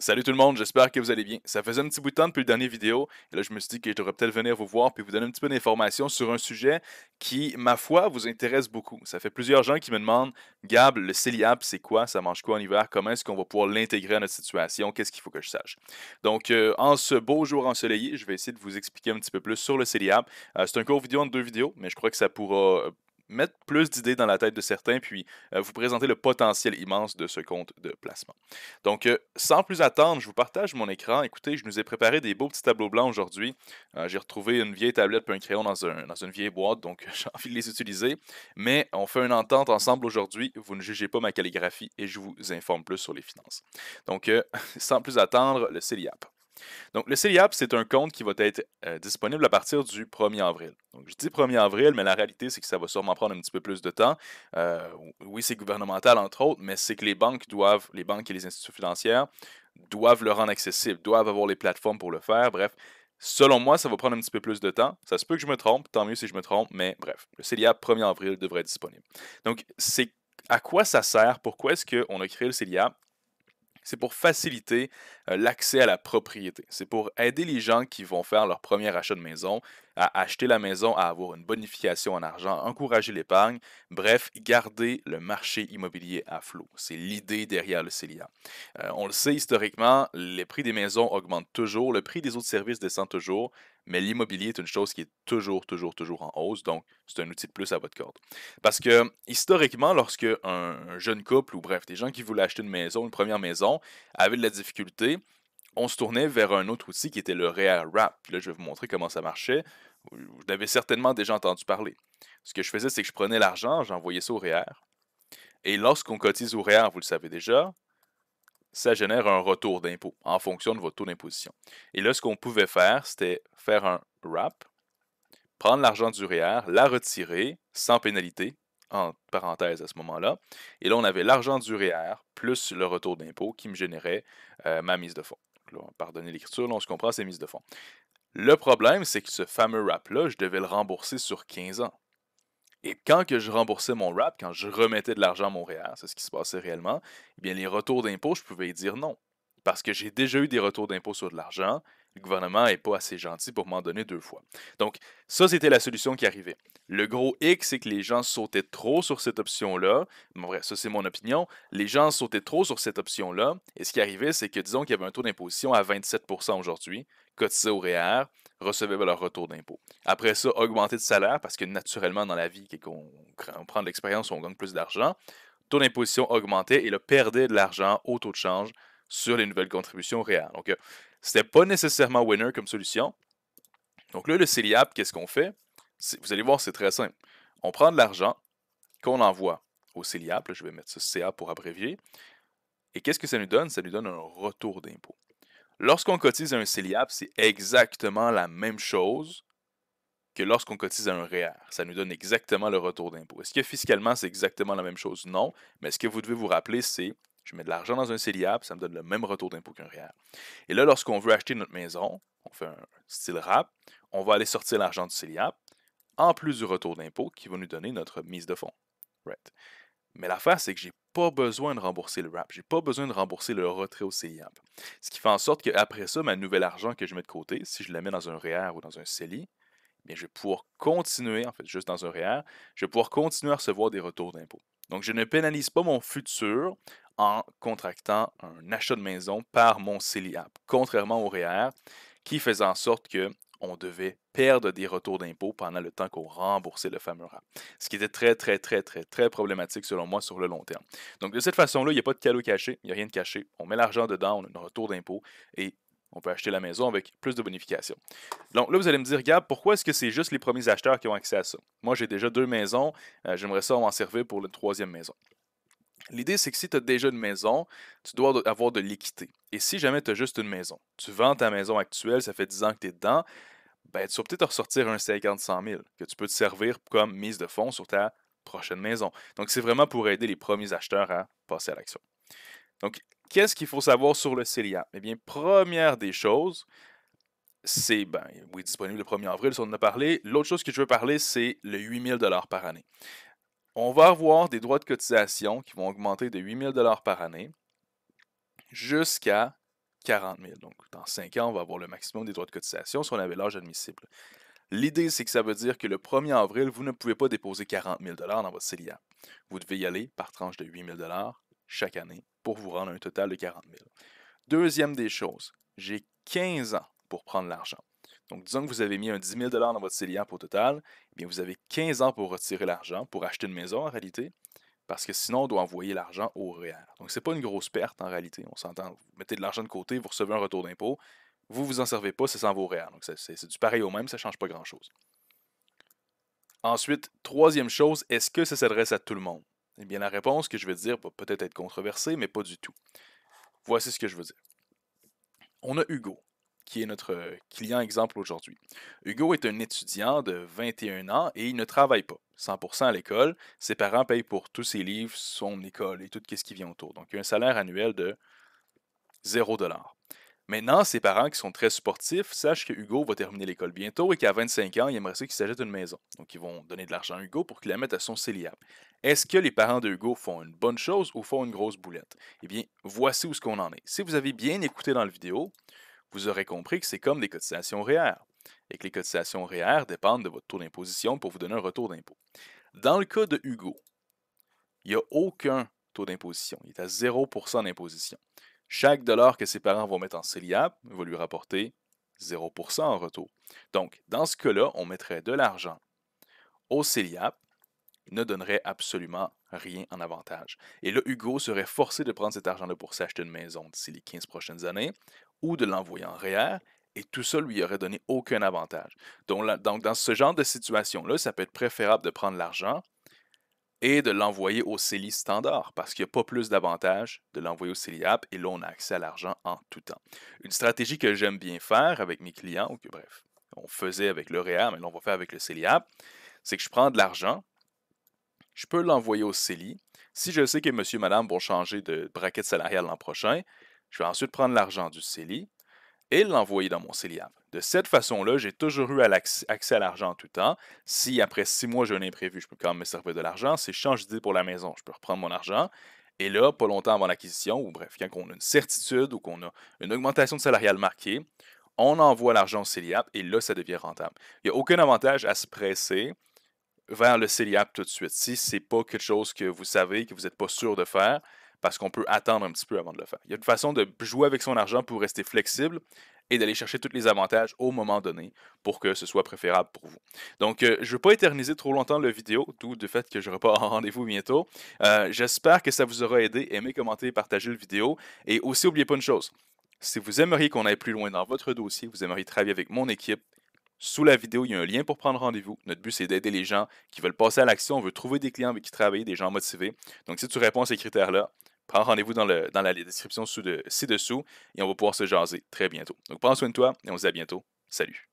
Salut tout le monde, j'espère que vous allez bien. Ça faisait un petit bout de temps depuis le dernier vidéo, et là je me suis dit que je devrais peut-être venir vous voir puis vous donner un petit peu d'informations sur un sujet qui, ma foi, vous intéresse beaucoup. Ça fait plusieurs gens qui me demandent, Gab, le céliab, c'est quoi? Ça mange quoi en hiver? Comment est-ce qu'on va pouvoir l'intégrer à notre situation? Qu'est-ce qu'il faut que je sache? Donc, en ce beau jour ensoleillé, je vais essayer de vous expliquer un petit peu plus sur le céliab. C'est un court vidéo en deux vidéos, mais je crois que ça pourra mettre plus d'idées dans la tête de certains, puis vous présenter le potentiel immense de ce compte de placement. Donc, sans plus attendre, je vous partage mon écran. Écoutez, je nous ai préparé des beaux petits tableaux blancs aujourd'hui. J'ai retrouvé une vieille tablette et un crayon dans une vieille boîte, donc j'ai envie de les utiliser. Mais on fait une entente ensemble aujourd'hui. Vous ne jugez pas ma calligraphie et je vous informe plus sur les finances. Donc, sans plus attendre, le CELIAP. Donc, le CELIAP, c'est un compte qui va être disponible à partir du 1er avril. Donc, je dis 1er avril, mais la réalité, c'est que ça va sûrement prendre un petit peu plus de temps. Euh, oui, c'est gouvernemental, entre autres, mais c'est que les banques et les institutions financières doivent le rendre accessible, doivent avoir les plateformes pour le faire. Bref, selon moi, ça va prendre un petit peu plus de temps. Ça se peut que je me trompe, tant mieux si je me trompe, mais bref, le CELIAP 1er avril devrait être disponible. Donc, c'est à quoi ça sert? Pourquoi est-ce qu'on a créé le CELIAP? C'est pour faciliter l'accès à la propriété. C'est pour aider les gens qui vont faire leur premier achat de maison à acheter la maison, à avoir une bonification en argent, encourager l'épargne, bref, garder le marché immobilier à flot. C'est l'idée derrière le CELIA. On le sait historiquement, les prix des maisons augmentent toujours, le prix des autres services descend toujours, mais l'immobilier est une chose qui est toujours en hausse, donc c'est un outil de plus à votre corde. Parce que historiquement, lorsque un jeune couple, ou bref, des gens qui voulaient acheter une maison, une première maison, avaient de la difficulté, on se tournait vers un autre outil qui était le REER Wrap. Puis là, je vais vous montrer comment ça marchait. Vous l'avez certainement déjà entendu parler. Ce que je faisais, c'est que je prenais l'argent, j'envoyais ça au REER. Et lorsqu'on cotise au REER, vous le savez déjà, ça génère un retour d'impôt en fonction de votre taux d'imposition. Et là, ce qu'on pouvait faire, c'était faire un wrap, prendre l'argent du REER, la retirer sans pénalité, en parenthèse à ce moment-là. Et là, on avait l'argent du REER plus le retour d'impôt qui me générait ma mise de fonds. Donc là, pardonnez l'écriture, là, on se comprend, c'est mise de fonds. Le problème, c'est que ce fameux wrap-là, je devais le rembourser sur 15 ans. Et quand que je remboursais mon wrap, quand je remettais de l'argent à mon REER, c'est ce qui se passait réellement, eh bien, les retours d'impôt, je pouvais y dire non. Parce que j'ai déjà eu des retours d'impôt sur de l'argent, le gouvernement n'est pas assez gentil pour m'en donner deux fois. Donc, ça, c'était la solution qui arrivait. Le gros hic, c'est que les gens sautaient trop sur cette option-là. Bon, bref, ça, c'est mon opinion. Les gens sautaient trop sur cette option-là. Et ce qui arrivait, c'est que, disons qu'il y avait un taux d'imposition à 27% aujourd'hui, cotisé au REER, recevaient leur retour d'impôt. Après ça, augmenter de salaire, parce que naturellement, dans la vie, on prend de l'expérience, on gagne plus d'argent. Taux d'imposition augmentait et le perdait de l'argent au taux de change sur les nouvelles contributions réelles. Donc, c'était pas nécessairement winner comme solution. Donc là, le CELIAP, qu'est-ce qu'on fait? Vous allez voir, c'est très simple. On prend de l'argent qu'on envoie au CELIAP, là, je vais mettre ça CA pour abrévier, et qu'est-ce que ça nous donne? Ça nous donne un retour d'impôt. Lorsqu'on cotise à un CELIAP, c'est exactement la même chose que lorsqu'on cotise à un REER. Ça nous donne exactement le retour d'impôt. Est-ce que fiscalement, c'est exactement la même chose? Non. Mais ce que vous devez vous rappeler, c'est je mets de l'argent dans un CELIAP, ça me donne le même retour d'impôt qu'un REER. Et là, lorsqu'on veut acheter notre maison, on fait un style RAP, on va aller sortir l'argent du CELIAP, en plus du retour d'impôt qui va nous donner notre mise de fonds. Right. Mais l'affaire, c'est que j'ai pas besoin de rembourser le RAP. J'ai pas besoin de rembourser le retrait au CELIAP. Ce qui fait en sorte qu'après ça, ma nouvelle argent que je mets de côté, si je la mets dans un REER ou dans un CELI, bien, je vais pouvoir continuer, en fait, juste dans un REER, je vais pouvoir continuer à recevoir des retours d'impôts. Donc, je ne pénalise pas mon futur en contractant un achat de maison par mon CELIAP, contrairement au REER, qui faisait en sorte que on devait perdre des retours d'impôts pendant le temps qu'on remboursait le fameux RAP. Ce qui était très problématique selon moi sur le long terme. Donc de cette façon-là, il n'y a pas de cadeau caché, il n'y a rien de caché. On met l'argent dedans, on a un retour d'impôt et on peut acheter la maison avec plus de bonification. Donc là, vous allez me dire, Gab, pourquoi est-ce que c'est juste les premiers acheteurs qui ont accès à ça? Moi, j'ai déjà deux maisons, j'aimerais ça m'en servir pour une troisième maison. L'idée, c'est que si tu as déjà une maison, tu dois avoir de l'équité. Et si jamais tu as juste une maison, tu vends ta maison actuelle, ça fait 10 ans que tu es dedans, ben, tu vas peut-être ressortir un 50-100 000 que tu peux te servir comme mise de fonds sur ta prochaine maison. Donc, c'est vraiment pour aider les premiers acheteurs à passer à l'action. Donc, qu'est-ce qu'il faut savoir sur le CELIA? Eh bien, première des choses, c'est, ben, oui, disponible le 1er avril, ça on en a parlé. L'autre chose que je veux parler, c'est le 8 000 par année. On va avoir des droits de cotisation qui vont augmenter de 8 000 par année jusqu'à 40 000. Donc, dans 5 ans, on va avoir le maximum des droits de cotisation si on avait l'âge admissible. L'idée, c'est que ça veut dire que le 1er avril, vous ne pouvez pas déposer 40 000 dans votre CELIAP. Vous devez y aller par tranche de 8 000 chaque année pour vous rendre à un total de 40 000. Deuxième des choses, j'ai 15 ans pour prendre l'argent. Donc, disons que vous avez mis un 10 000 dans votre CELIAP au total, eh bien, vous avez 15 ans pour retirer l'argent, pour acheter une maison en réalité, parce que sinon, on doit envoyer l'argent au REER. Donc, c'est pas une grosse perte en réalité. On s'entend, vous mettez de l'argent de côté, vous recevez un retour d'impôt, vous vous en servez pas, ça s'en va au REER. Donc, c'est du pareil au même, ça change pas grand-chose. Ensuite, troisième chose, est-ce que ça s'adresse à tout le monde? Eh bien, la réponse que je vais dire va peut-être être controversée, mais pas du tout. Voici ce que je veux dire. On a Hugo, qui est notre client exemple aujourd'hui. Hugo est un étudiant de 21 ans et il ne travaille pas. 100% à l'école. Ses parents payent pour tous ses livres, son école et tout ce qui vient autour. Donc, il a un salaire annuel de 0 $. Maintenant, ses parents qui sont très sportifs sachent que Hugo va terminer l'école bientôt et qu'à 25 ans, il aimerait ça qu'il s'achète une maison. Donc, ils vont donner de l'argent à Hugo pour qu'il la mette à son CELIAP. Est-ce que les parents de Hugo font une bonne chose ou font une grosse boulette? Eh bien, voici où ce qu'on en est. Si vous avez bien écouté dans la vidéo, vous aurez compris que c'est comme des cotisations REER et que les cotisations REER dépendent de votre taux d'imposition pour vous donner un retour d'impôt. Dans le cas de Hugo, il n'y a aucun taux d'imposition. Il est à 0% d'imposition. Chaque dollar que ses parents vont mettre en CELIAP va lui rapporter 0% en retour. Donc, dans ce cas-là, on mettrait de l'argent au CELIAP, ne donnerait absolument rien en avantage. Et là, Hugo serait forcé de prendre cet argent-là pour s'acheter une maison d'ici les 15 prochaines années ou de l'envoyer en REER, et tout ça lui aurait donné aucun avantage. Donc, dans ce genre de situation-là, ça peut être préférable de prendre l'argent et de l'envoyer au CELI standard, parce qu'il n'y a pas plus d'avantage de l'envoyer au CELIAP, et là, on a accès à l'argent en tout temps. Une stratégie que j'aime bien faire avec mes clients, ou que bref, on faisait avec le REER, mais là, on va faire avec le CELIAP, c'est que je prends de l'argent, je peux l'envoyer au CELI. Si je sais que monsieur et madame vont changer de braquette salariale l'an prochain, je vais ensuite prendre l'argent du CELI et l'envoyer dans mon CELIAP. De cette façon-là, j'ai toujours eu accès à l'argent en tout temps. Si après 6 mois j'ai un imprévu, je peux quand même me servir de l'argent. Si je change d'idée pour la maison, je peux reprendre mon argent. Et là, pas longtemps avant l'acquisition, ou bref, quand on a une certitude ou qu'on a une augmentation de salariale marquée, on envoie l'argent au CELIAP et là, ça devient rentable. Il n'y a aucun avantage à se presser vers le CELIAP tout de suite. Si ce n'est pas quelque chose que vous savez, que vous n'êtes pas sûr de faire, parce qu'on peut attendre un petit peu avant de le faire. Il y a une façon de jouer avec son argent pour rester flexible et d'aller chercher tous les avantages au moment donné pour que ce soit préférable pour vous. Donc, je ne veux pas éterniser trop longtemps la vidéo, d'où le fait que je n'aurai pas un rendez-vous bientôt. J'espère que ça vous aura aidé. Aimez, commentez, partagez la vidéo. Et aussi, n'oubliez pas une chose. Si vous aimeriez qu'on aille plus loin dans votre dossier, vous aimeriez travailler avec mon équipe, sous la vidéo, il y a un lien pour prendre rendez-vous. Notre but, c'est d'aider les gens qui veulent passer à l'action. On veut trouver des clients avec qui travailler, des gens motivés. Donc, si tu réponds à ces critères-là, prends rendez-vous dans la description ci-dessous et on va pouvoir se jaser très bientôt. Donc, prends soin de toi et on se dit à bientôt. Salut!